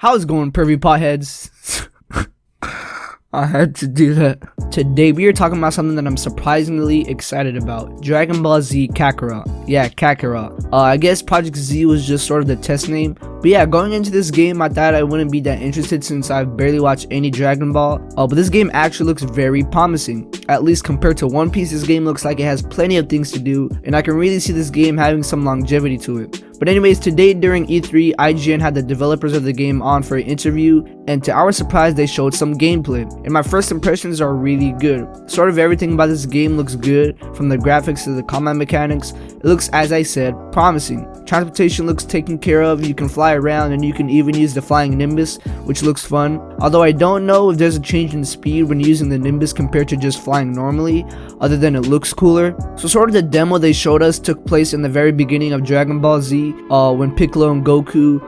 How's it going, pervy potheads? I had to do that. Today we are talking about something that I'm surprisingly excited about. Dragon Ball Z Kakarot. Yeah, Kakarot. I guess Project Z was just sort of the test name. But yeah, going into this game, I thought I wouldn't be that interested since I've barely watched any Dragon Ball. But this game actually looks very promising. At least compared to One Piece, this game looks like it has plenty of things to do. And I can really see this game having some longevity to it. But anyways, today during E3, IGN had the developers of the game on for an interview, and to our surprise, they showed some gameplay. And my first impressions are really good. Sort of everything about this game looks good, from the graphics to the combat mechanics. It looks, as I said, promising. Transportation looks taken care of, you can fly around, and you can even use the flying Nimbus, which looks fun. Although I don't know if there's a change in speed when using the Nimbus compared to just flying normally, other than it looks cooler. So sort of the demo they showed us took place in the very beginning of Dragon Ball Z, when Piccolo and Goku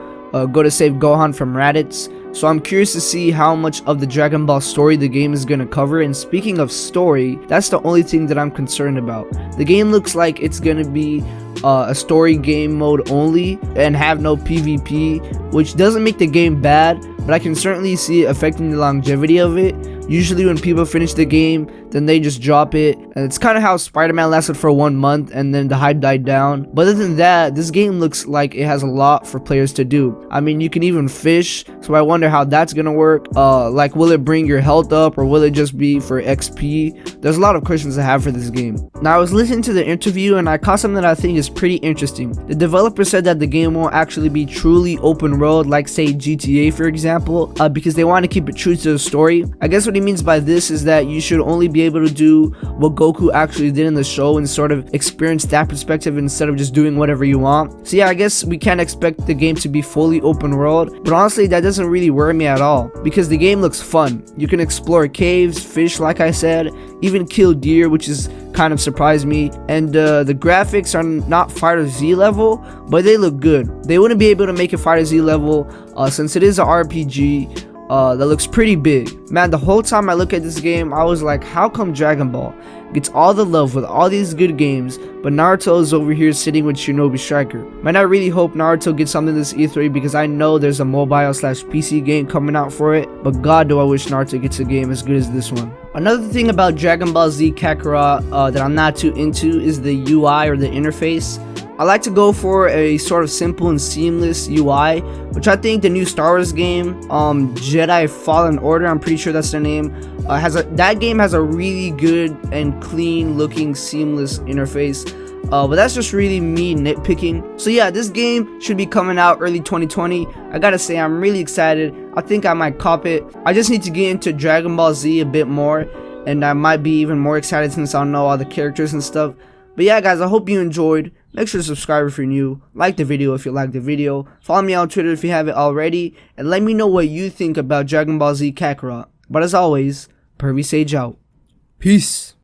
go to save Gohan from Raditz. So I'm curious to see how much of the Dragon Ball story the game is going to cover. And speaking of story, that's the only thing that I'm concerned about. The game looks like it's going to be a story game mode only and have no PvP, which doesn't make the game bad, but I can certainly see it affecting the longevity of it. Usually when people finish the game, then they just drop it, and it's kind of how Spider-Man lasted for 1 month and then the hype died down. But other than that, this game looks like it has a lot for players to do. I mean, you can even fish, so I wonder how that's gonna work. Like, will it bring your health up, or will it just be for XP? There's a lot of questions I have for this game. Now, I was listening to the interview and I caught something that I think is pretty interesting. The developer said that the game won't actually be truly open world like, say, GTA for example, because they want to keep it true to the story. I guess what he means by this is that you should only be able to do what Goku actually did in the show and sort of experience that perspective instead of just doing whatever you want. So yeah, I guess we can't expect the game to be fully open world, but honestly that doesn't really worry me at all because the game looks fun. You can explore caves, fish like I said, even kill deer, which is kind of surprised me, and the graphics are not Fighter Z level, but they look good. They wouldn't be able to make it Fighter Z level since it is an RPG that looks pretty big. Man, the whole time I look at this game, I was like, how come Dragon Ball gets all the love with all these good games, but Naruto is over here sitting with Shinobi Striker? Man, I really hope Naruto gets something this E3 because I know there's a mobile/PC game coming out for it, but god do I wish Naruto gets a game as good as this one. Another thing about Dragon Ball Z Kakarot that I'm not too into is the UI, or the interface. I like to go for a sort of simple and seamless UI, which I think the new Star Wars game, Jedi Fallen Order, I'm pretty sure that's the name, that game has a really good and clean looking seamless interface. But that's just really me nitpicking. So yeah, this game should be coming out early 2020. I gotta say, I'm really excited. I think I might cop it. I just need to get into Dragon Ball Z a bit more, and I might be even more excited since I know all the characters and stuff. But yeah guys, I hope you enjoyed. Make sure to subscribe if you're new, like the video if you liked the video, follow me on Twitter if you haven't already, and let me know what you think about Dragon Ball Z Kakarot. But as always, Pervy Sage out. Peace.